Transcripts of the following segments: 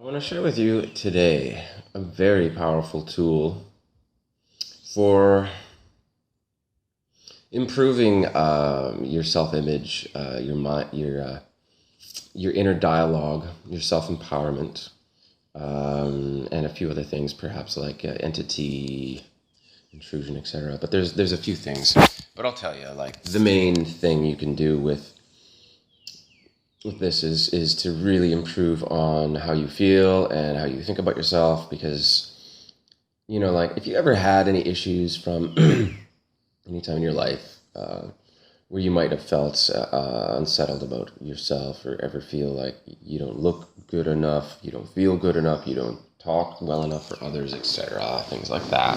I want to share with you today a very powerful tool for improving your self-image, your mind, your inner dialogue, your self-empowerment, and a few other things, perhaps like entity intrusion, etc. But there's a few things. But I'll tell you, like the main thing you can do with this is to really improve on how you feel and how you think about yourself, because like if you ever had any issues from any time in your life where you might have felt unsettled about yourself, or ever feel like you don't look good enough, you don't feel good enough, you don't talk well enough for others, etc., things like that.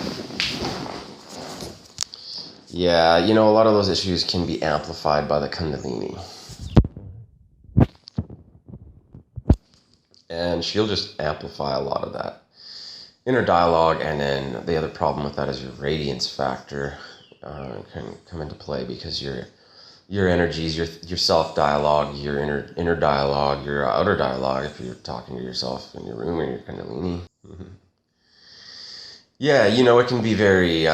Yeah, a lot of those issues can be amplified by the Kundalini. And she'll just amplify a lot of that inner dialogue. And then the other problem with that is your radiance factor can come into play, because your energies, your self dialogue, your inner dialogue, your outer dialogue, if you're talking to yourself in your room or your Kundalini. Yeah, it can be very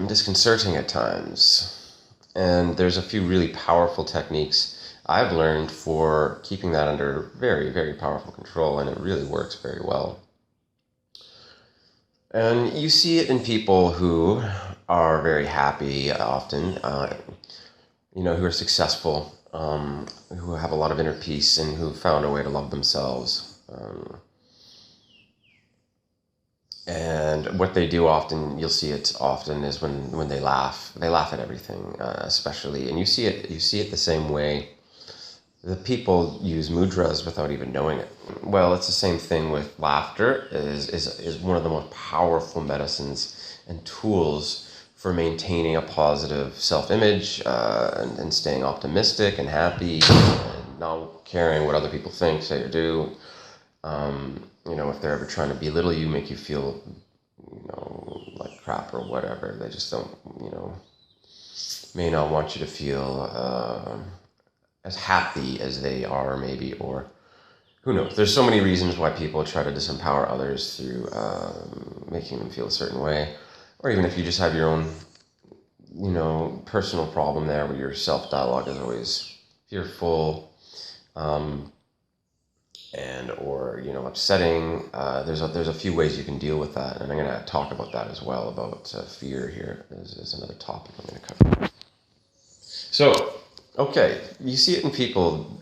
disconcerting at times. And there's a few really powerful techniques I've learned for keeping that under very, very powerful control, and it really works very well. And you see it in people who are very happy often, who are successful, who have a lot of inner peace, and who found a way to love themselves. And what they do often, you'll see it often, is when they laugh. They laugh at everything, especially. And you see it the same way. The people use mudras without even knowing it. Well, it's the same thing with laughter. Is one of the most powerful medicines and tools for maintaining a positive self-image, and staying optimistic and happy, and not caring what other people think, say, or do. If they're ever trying to belittle you, make you feel, like crap or whatever, they just don't, may not want you to feel as happy as they are, maybe, or who knows. There's so many reasons why people try to disempower others through making them feel a certain way, or even if you just have your own, personal problem there, where your self-dialogue is always fearful, and or upsetting. There's a few ways you can deal with that, and I'm going to talk about that as well. About fear here is another topic I'm going to cover. So, okay, you see it in people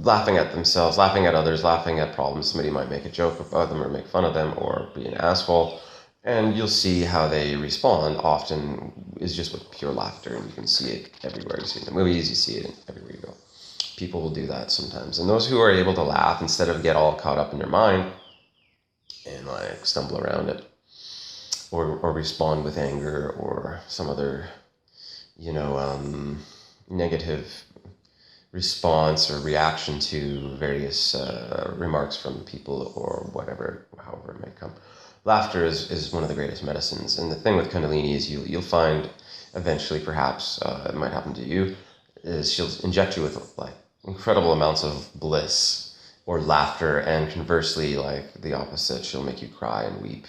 laughing at themselves, laughing at others, laughing at problems. Somebody might make a joke about them or make fun of them or be an asshole, and you'll see how they respond. Often is just with pure laughter, and you can see it everywhere. You see it in the movies, you see it everywhere you go. People will do that sometimes. And those who are able to laugh instead of get all caught up in their mind and like stumble around it, or respond with anger or some other, negative response or reaction to various remarks from people or whatever, however it may come. Laughter is one of the greatest medicines. And the thing with Kundalini is you'll find eventually, perhaps it might happen to you, is she'll inject you with like incredible amounts of bliss or laughter, and conversely, like the opposite, she'll make you cry and weep,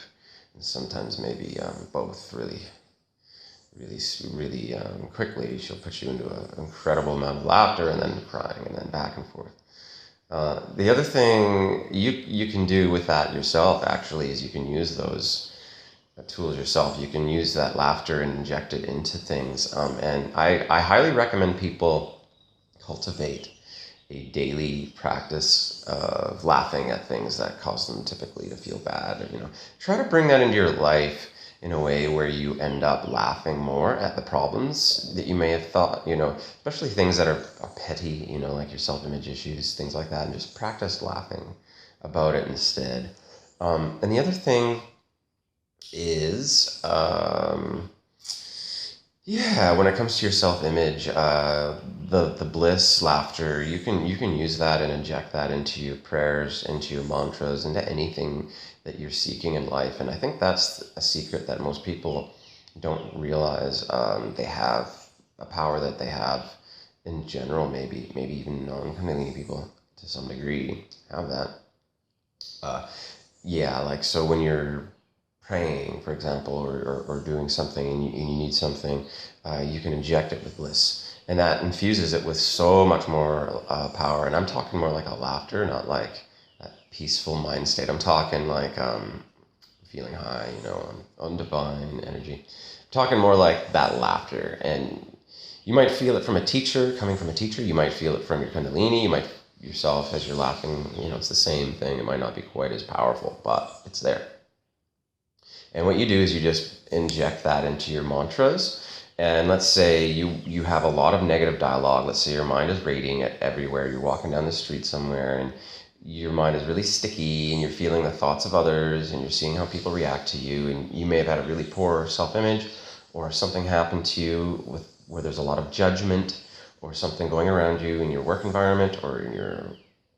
and sometimes maybe both really quickly. She'll put you into an incredible amount of laughter and then crying and then back and forth. The other thing you can do with that yourself, actually, is you can use those tools yourself. You can use that laughter and inject it into things. And I highly recommend people cultivate a daily practice of laughing at things that cause them typically to feel bad. Try to bring that into your life in a way where you end up laughing more at the problems that you may have thought, especially things that are petty, like your self-image issues, things like that, and just practice laughing about it instead. And the other thing is, when it comes to your self-image, the bliss laughter, you can use that and inject that into your prayers, into your mantras, into anything that you're seeking in life. And I think that's a secret that most people don't realize. They have a power that they have in general, maybe even non-Kundalini people to some degree have that. Yeah, like, so when you're praying, for example, or doing something and you need something, you can inject it with bliss. And that infuses it with so much more power. And I'm talking more like a laughter, not like a peaceful mind state. I'm talking like feeling high, on divine energy. I'm talking more like that laughter. And you might feel it from a teacher, coming from a teacher. You might feel it from your Kundalini. You might yourself as you're laughing. It's the same thing. It might not be quite as powerful, but it's there. And what you do is you just inject that into your mantras. And let's say you have a lot of negative dialogue. Let's say your mind is radiating it everywhere. You're walking down the street somewhere and your mind is really sticky and you're feeling the thoughts of others and you're seeing how people react to you. And you may have had a really poor self-image, or something happened to you where there's a lot of judgment, or something going around you in your work environment or in your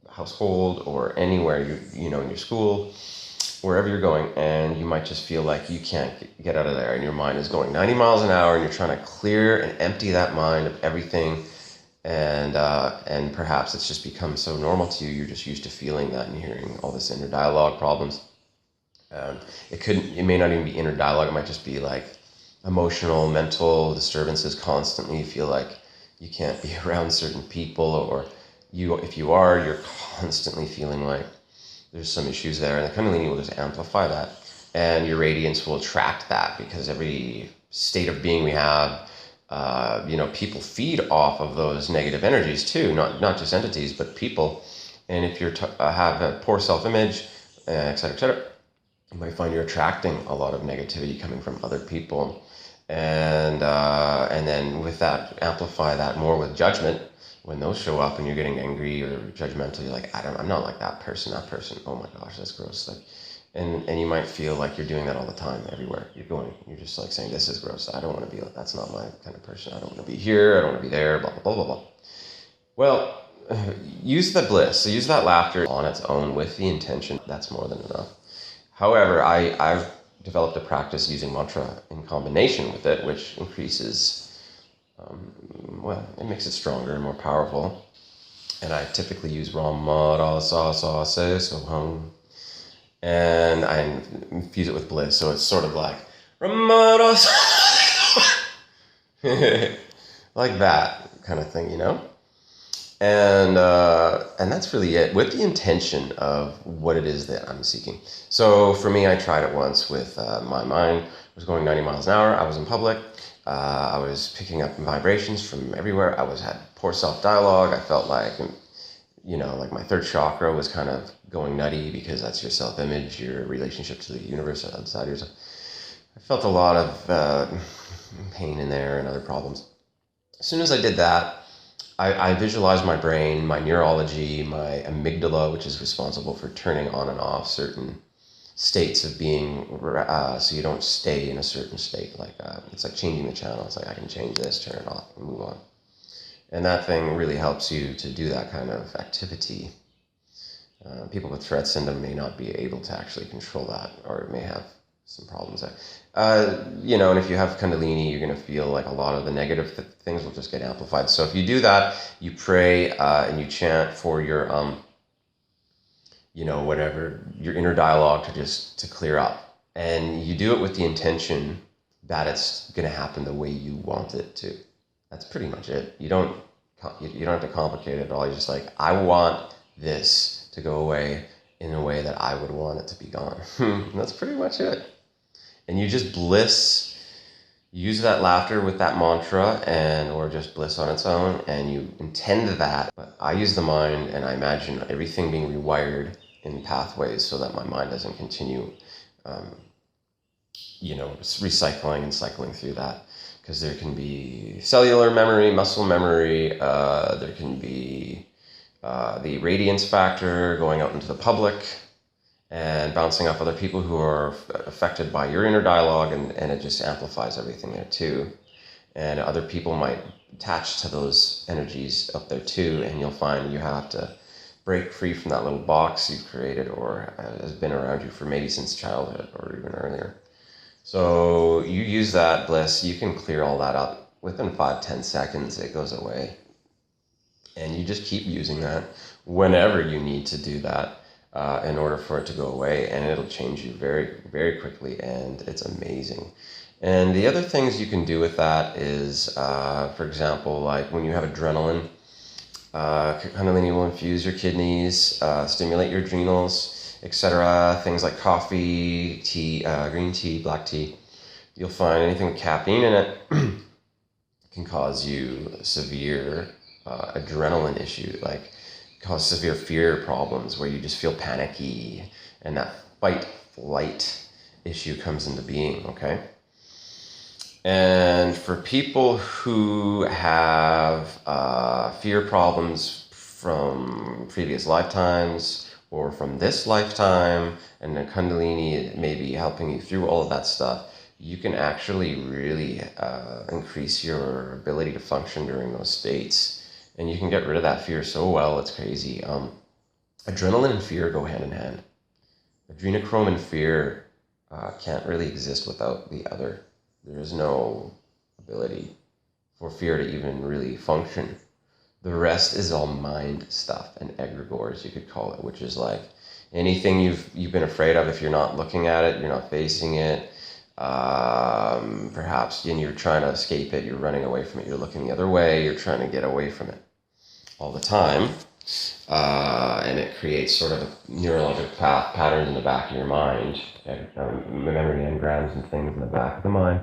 household or anywhere, in your school, wherever you're going, and you might just feel like you can't get out of there and your mind is going 90 miles an hour and you're trying to clear and empty that mind of everything, and perhaps it's just become so normal to you, you're just used to feeling that and hearing all this inner dialogue problems. It may not even be inner dialogue, it might just be like emotional, mental disturbances constantly. You feel like you can't be around certain people, or if you are, you're constantly feeling like there's some issues there, and the Kundalini will just amplify that, and your radiance will attract that, because every state of being we have, people feed off of those negative energies too, not just entities, but people. And if you have a poor self-image, et cetera, you might find you're attracting a lot of negativity coming from other people. And then with that, amplify that more with judgment. When those show up and you're getting angry or judgmental, you're like, I'm not like that person, oh my gosh, that's gross. Like, and you might feel like you're doing that all the time, everywhere you're going. You're just like saying, this is gross. I don't want to be like, that's not my kind of person. I don't want to be here. I don't want to be there, blah, blah, blah, blah, blah. Well, use the bliss. So use that laughter on its own with the intention. That's more than enough. However, I've developed a practice using mantra in combination with it, which increases, it makes it stronger and more powerful. And I typically use Ram Ra Sa Sa Se So Hum, and I infuse it with bliss. So it's sort of like Ram Ra Sa, like that kind of thing, And that's really it, with the intention of what it is that I'm seeking. So for me, I tried it once with my mind was going 90 miles an hour. I was in public. I was picking up vibrations from everywhere. I had poor self-dialogue. I felt like, like my third chakra was kind of going nutty, because that's your self-image, your relationship to the universe outside yourself. I felt a lot of pain in there and other problems. As soon as I did that, I visualized my brain, my neurology, my amygdala, which is responsible for turning on and off certain states of being, so you don't stay in a certain state. Like it's like changing the channel. It's like, I can change this, turn it off, and move on. And that thing really helps you to do that kind of activity. People with Tourette syndrome may not be able to actually control that, or may have some problems there. And if you have Kundalini, you're going to feel like a lot of the negative things will just get amplified. So if you do that, you pray and you chant for your, whatever, your inner dialogue to clear up. And you do it with the intention that it's going to happen the way you want it to. That's pretty much it. You don't have to complicate it at all. You're just like, I want this to go away in a way that I would want it to be gone. That's pretty much it. And you just bliss, use that laughter with that mantra, or just bliss on its own, and you intend that. But I use the mind, and I imagine everything being rewired in pathways so that my mind doesn't continue, recycling and cycling through that. Because there can be cellular memory, muscle memory, there can be the radiance factor going out into the public and bouncing off other people who are affected by your inner dialogue, and it just amplifies everything there too. And other people might attach to those energies up there too, and you'll find you have to break free from that little box you've created, or has been around you for maybe since childhood or even earlier. So you use that bliss, you can clear all that up within 5-10 seconds, it goes away. And you just keep using that whenever you need to do that. in order for it to go away, and it'll change you very, very quickly, and it's amazing. And the other things you can do with that is, for example, like when you have adrenaline, Kundalini will infuse your kidneys, stimulate your adrenals, etc. Things like coffee, tea, green tea, black tea. You'll find anything with caffeine in it can cause you severe adrenaline issue, like cause severe fear problems where you just feel panicky, and that fight flight issue comes into being, okay? And for people who have fear problems from previous lifetimes or from this lifetime, and the Kundalini may be helping you through all of that stuff, you can actually really increase your ability to function during those states. And you can get rid of that fear so well, it's crazy. Adrenaline and fear go hand in hand. Adrenochrome and fear can't really exist without the other. There is no ability for fear to even really function. The rest is all mind stuff and egregores, you could call it, which is like anything you've been afraid of. If you're not looking at it, you're not facing it, perhaps, and you're trying to escape it, you're running away from it, you're looking the other way, you're trying to get away from it all the time, and it creates sort of a neurological patterns in the back of your mind, memory engrams and things in the back of the mind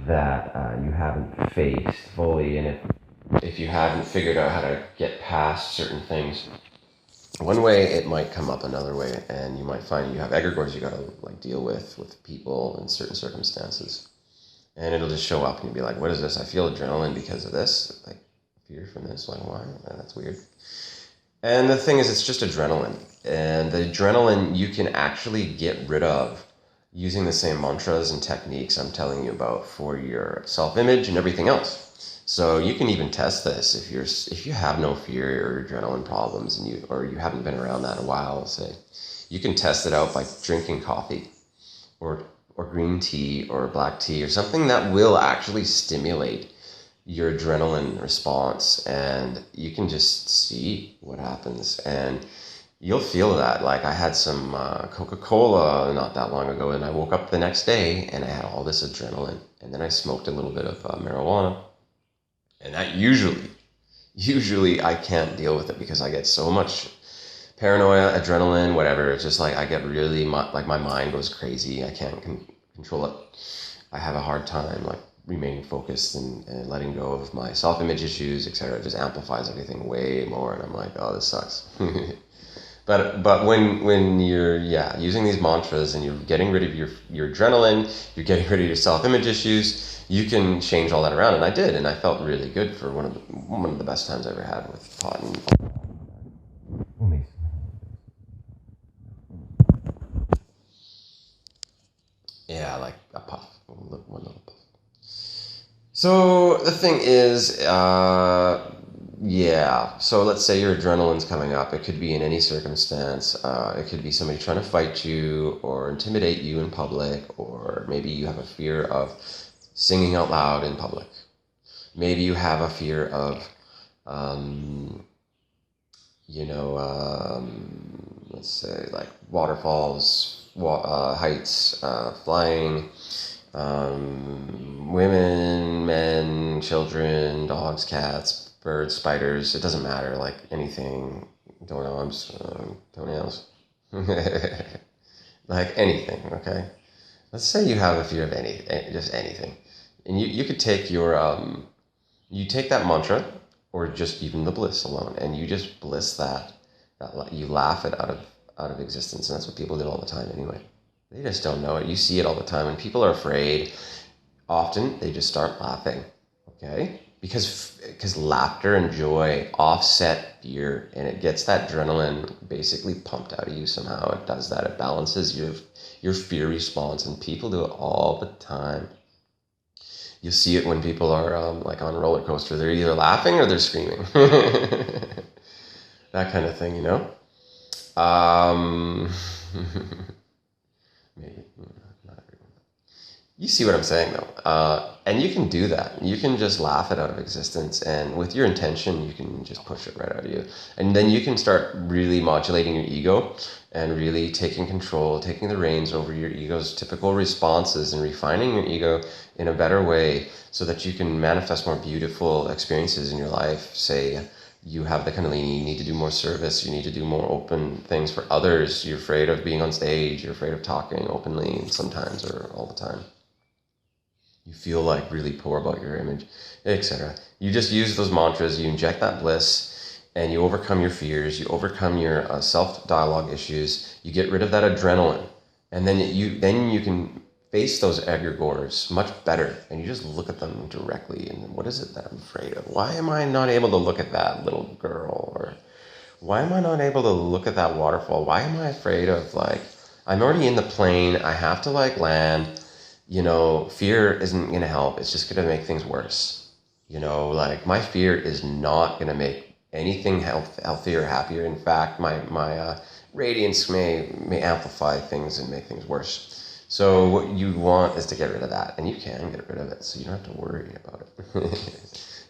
that you haven't faced fully. And if you haven't figured out how to get past certain things one way, it might come up another way, and you might find you have egregores you got to like deal with people in certain circumstances, and it'll just show up, and you'll be like, what is this? I feel adrenaline because of this, like fear from this, like why? That's weird. And the thing is, it's just adrenaline, and the adrenaline you can actually get rid of using the same mantras and techniques I'm telling you about for your self-image and everything else. So you can even test this if you have no fear or adrenaline problems, and you haven't been around that in a while. Say, you can test it out by drinking coffee, or green tea, or black tea, or something that will actually stimulate your adrenaline response, and you can just see what happens, and you'll feel that. Like I had some Coca-Cola not that long ago, and I woke up the next day and I had all this adrenaline, and then I smoked a little bit of marijuana. And that usually I can't deal with it because I get so much paranoia, adrenaline, whatever. It's just like I get really, like my mind goes crazy. I can't control it. I have a hard time like remaining focused and letting go of my self-image issues, etc. It just amplifies everything way more. And I'm like, oh, this sucks. But when you're using these mantras and you're getting rid of your adrenaline, you're getting rid of your self-image issues, you can change all that around. And I did, and I felt really good for one of the best times I ever had with pot. And yeah, like a puff, one little puff. So the thing is, so let's say your adrenaline's coming up. It could be in any circumstance. It could be somebody trying to fight you or intimidate you in public, or maybe you have a fear of singing out loud in public. Maybe you have a fear of, let's say like waterfalls, heights, flying, women, men, children, dogs, cats, birds, spiders. It doesn't matter, like anything, doorknobs, toenails, like anything, okay? Let's say you have a fear of just anything. And you could take you take that mantra, or just even the bliss alone, and you just bliss that you laugh it out of existence. And that's what people do all the time anyway. They just don't know it. You see it all the time. When people are afraid, often they just start laughing, okay? Because laughter and joy offset fear, and it gets that adrenaline basically pumped out of you somehow. It does that. It balances your fear response, and people do it all the time. You see it when people are like on a roller coaster. They're either laughing or they're screaming. That kind of thing, you know? Maybe not everyone. You see what I'm saying, though. And you can do that. You can just laugh it out of existence. And with your intention, you can just push it right out of you. And then you can start really modulating your ego and really taking control, taking the reins over your ego's typical responses and refining your ego in a better way so that you can manifest more beautiful experiences in your life. Say, you have the Kundalini, you need to do more service, you need to do more open things for others. You're afraid of being on stage, you're afraid of talking openly sometimes or all the time. You feel like really poor about your image, etc. You just use those mantras, you inject that bliss, and you overcome your fears, you overcome your self-dialogue issues, you get rid of that adrenaline, and then you can face those egregores much better, and you just look at them directly, and what is it that I'm afraid of? Why am I not able to look at that little girl? Or why am I not able to look at that waterfall? Why am I afraid of, like, I'm already in the plane, I have to, like, land. Fear isn't going to help. It's just going to make things worse. Like, my fear is not going to make anything healthier or happier. In fact, my radiance may amplify things and make things worse. So what you want is to get rid of that, and you can get rid of it, so you don't have to worry about it.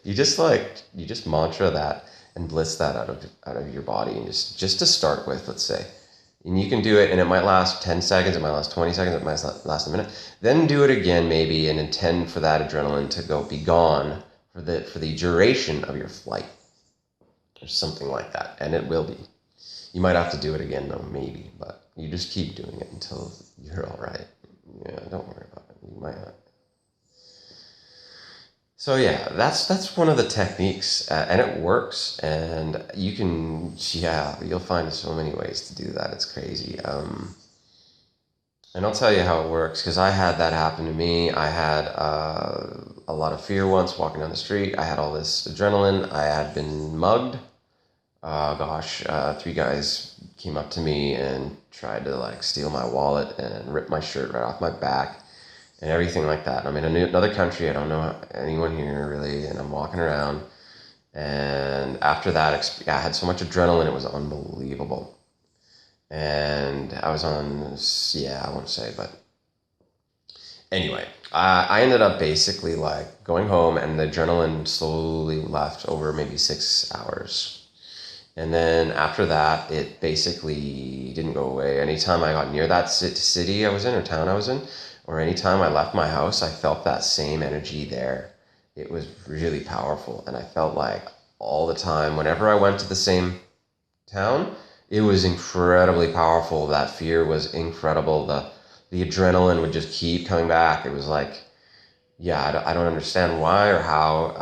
you just mantra that and bliss that out of your body, and just to start with, let's say. And you can do it, and it might last 10 seconds, it might last 20 seconds, it might last a minute. Then do it again, maybe, and intend for that adrenaline to be gone for the duration of your flight, or something like that. And it will be. You might have to do it again, though, maybe, but you just keep doing it until you're all right. Yeah, don't worry about it. You might not. So yeah, that's one of the techniques, and it works. And you'll find so many ways to do that. It's crazy. And I'll tell you how it works, because I had that happen to me. I had a lot of fear once walking down the street. I had all this adrenaline. I had been mugged. Three guys came up to me and tried to, like, steal my wallet and rip my shirt right off my back. And everything like that. I'm in another country. I don't know anyone here really, and I'm walking around. And after that, I had so much adrenaline, it was unbelievable. And I was on, I won't say, but anyway, I ended up basically, like, going home, and the adrenaline slowly left over maybe 6 hours. And then after that, it basically didn't go away. Anytime I got near that city I was in, or town I was in, or anytime I left my house, I felt that same energy there. It was really powerful. And I felt like all the time, whenever I went to the same town, it was incredibly powerful. That fear was incredible. The adrenaline would just keep coming back. It was like, I don't understand why or how.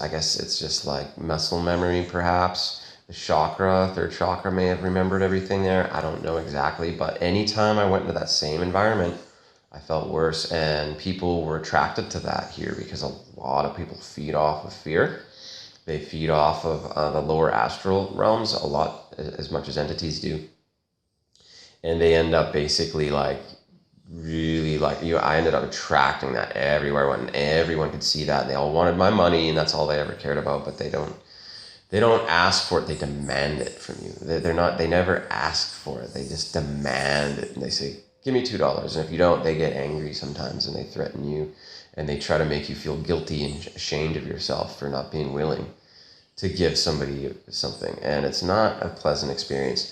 I guess it's just like muscle memory, perhaps. The third chakra may have remembered everything there. I don't know exactly. But anytime I went into that same environment, I felt worse, and people were attracted to that here because a lot of people feed off of fear. They feed off of the lower astral realms a lot, as much as entities do. And they end up basically, like, really, like, I ended up attracting that everywhere I went, and everyone could see that. They all wanted my money, and that's all they ever cared about, but they don't ask for it, they demand it from you. They never ask for it, they just demand it, and they say, give me $2. And if you don't, they get angry sometimes, and they threaten you, and they try to make you feel guilty and ashamed of yourself for not being willing to give somebody something. And it's not a pleasant experience.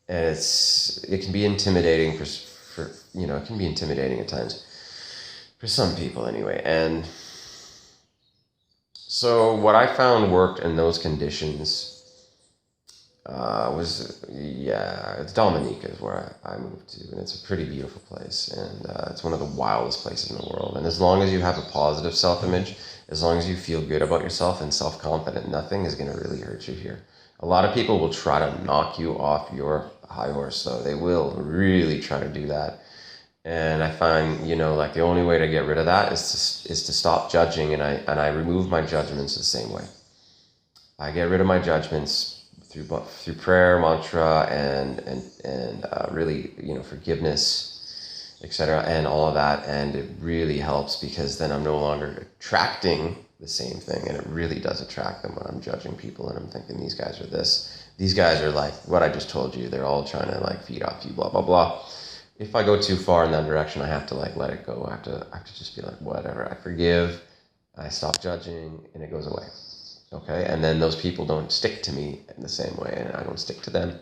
And it can be intimidating it can be intimidating at times for some people anyway. And so what I found worked in those conditions Dominica is where I moved to, and it's a pretty beautiful place, and it's one of the wildest places in the world. And as long as you have a positive self-image, as long as you feel good about yourself and self-confident, nothing is going to really hurt you here. A lot of people will try to knock you off your high horse, though. They will really try to do that. And I find, like, the only way to get rid of that is to stop judging, and I remove my judgments the same way. I get rid of my judgments through prayer, mantra, and really, forgiveness, etc., and all of that. And it really helps, because then I'm no longer attracting the same thing, and it really does attract them when I'm judging people and I'm thinking, these guys are this, these guys are like what I just told you, they're all trying to, like, feed off you, blah blah blah. if I go too far in that direction, I have to like let it go. I have to just be like, whatever. I forgive. I stop judging, and it goes away. Okay, and then those people don't stick to me in the same way, and I don't stick to them.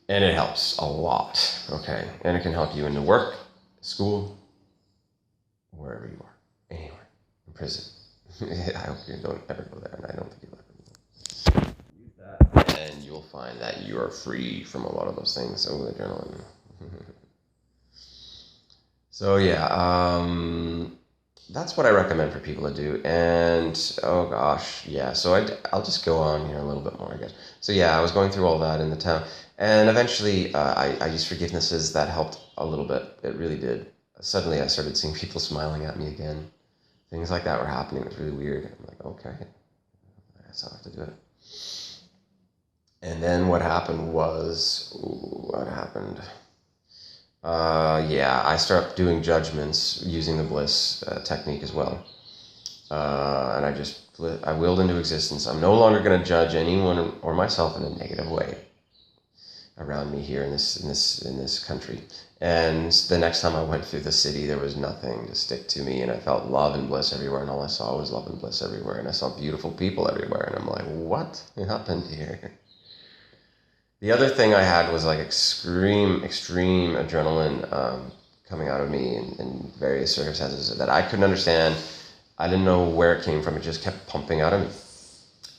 And it helps a lot. Okay, and it can help you in the work, school, wherever you are, anywhere, in prison. I hope you don't ever go there, and I don't think you'll ever go. Use that, and you'll find that you are free from a lot of those things. So adrenaline. So yeah, that's what I recommend for people to do. And oh gosh, yeah. So I'll just go on here a little bit more, I guess. So yeah, I was going through all that in the town, and eventually I used forgivenesses that helped a little bit. It really did. Suddenly I started seeing people smiling at me again. Things like that were happening. It was really weird. I'm like, okay, I guess I'll have to do it. And then what happened was, what happened? Yeah, I started doing judgments using the bliss technique as well. And I willed into existence. I'm no longer going to judge anyone or myself in a negative way around me here in this country. And the next time I went through the city, there was nothing to stick to me, and I felt love and bliss everywhere, and all I saw was love and bliss everywhere, and I saw beautiful people everywhere, and I'm like, what happened here? The other thing I had was like extreme adrenaline coming out of me in various circumstances that I couldn't understand. I didn't know where it came from. It just kept pumping out of me.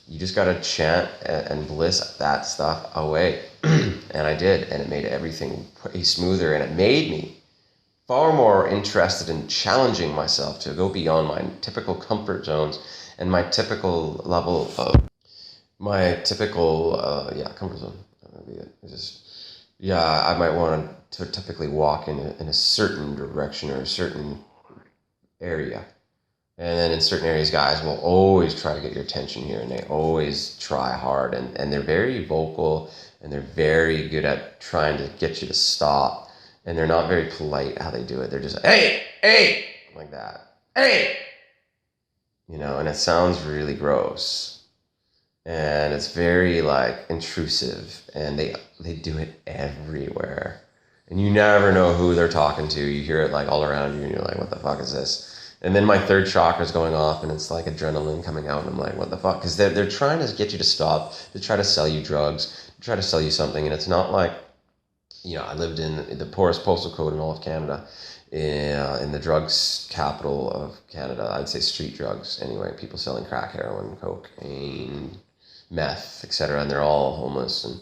You just got to chant and bliss that stuff away. And I did, and it made everything way smoother, and it made me far more interested in challenging myself to go beyond my typical comfort zones and my typical level of comfort zone. It's just, yeah, I might want to typically walk in a certain direction or a certain area. And then in certain areas, guys will always try to get your attention here, and they always try hard, and they're very vocal, and they're very good at trying to get you to stop, and they're not very polite how they do it. They're just like, hey, like that, hey, and it sounds really gross, and it's very like intrusive, and they do it everywhere, and you never know who they're talking to. You hear it like all around you, and you're like, what the fuck is this? And then my third chakra is going off, and it's like adrenaline coming out, and I'm like, what the fuck? Because they're trying to get you to stop, to try to sell you drugs, to try to sell you something, and it's not like, I lived in the poorest postal code in all of Canada, in the drugs capital of Canada. I'd say street drugs anyway, people selling crack, heroin, cocaine, meth, etc., and they're all homeless, and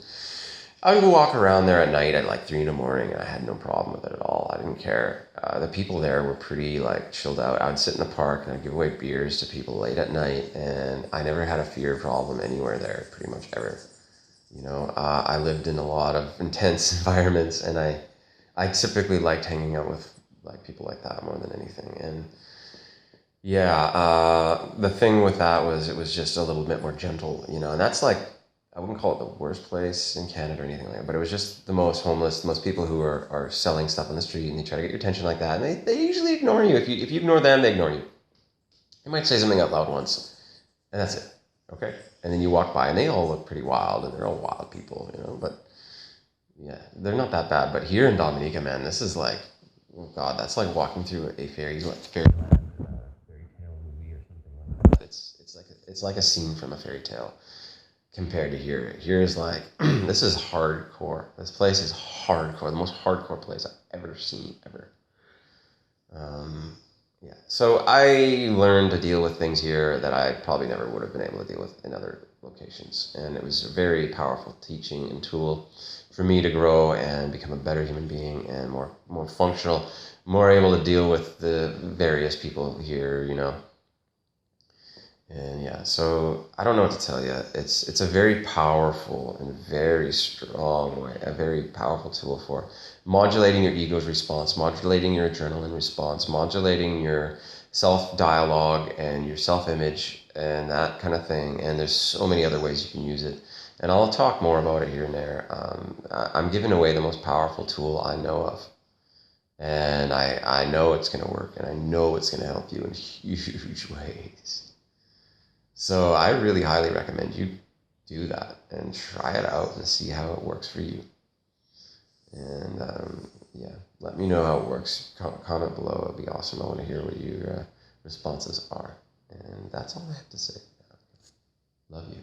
I would walk around there at night at like 3 a.m, and I had no problem with it at all. I didn't care. The people there were pretty like chilled out. I'd sit in the park and I'd give away beers to people late at night, and I never had a fear problem anywhere there, pretty much ever. I lived in a lot of intense environments, and I typically liked hanging out with like people like that more than anything. And yeah, the thing with that was it was just a little bit more gentle, and that's like, I wouldn't call it the worst place in Canada or anything like that, but it was just the most homeless, the most people who are selling stuff on the street, and they try to get your attention like that, and they usually ignore you. If you ignore them, they ignore you. They might say something out loud once, and that's it, okay? And then you walk by, and they all look pretty wild, and they're all wild people, but yeah, they're not that bad. But here in Dominica, man, this is like, oh God, that's like walking through a fairyland, fairy tale movie or something like that. It's like a scene from a fairy tale. Compared to here. Here is like, this is hardcore. This place is hardcore. The most hardcore place I've ever seen, ever. Yeah. So I learned to deal with things here that I probably never would have been able to deal with in other locations. And it was a very powerful teaching and tool for me to grow and become a better human being and more functional, more able to deal with the various people here, And yeah, so I don't know what to tell you. It's a very powerful and very strong way, a very powerful tool for modulating your ego's response, modulating your adrenaline response, modulating your self-dialogue and your self-image and that kind of thing. And there's so many other ways you can use it. And I'll talk more about it here and there. I'm giving away the most powerful tool I know of. And I know it's going to work, and I know it's going to help you in huge ways. So I really highly recommend you do that and try it out and see how it works for you. And yeah, let me know how it works. Comment below. It'd be awesome. I want to hear what your responses are. And that's all I have to say. Love you.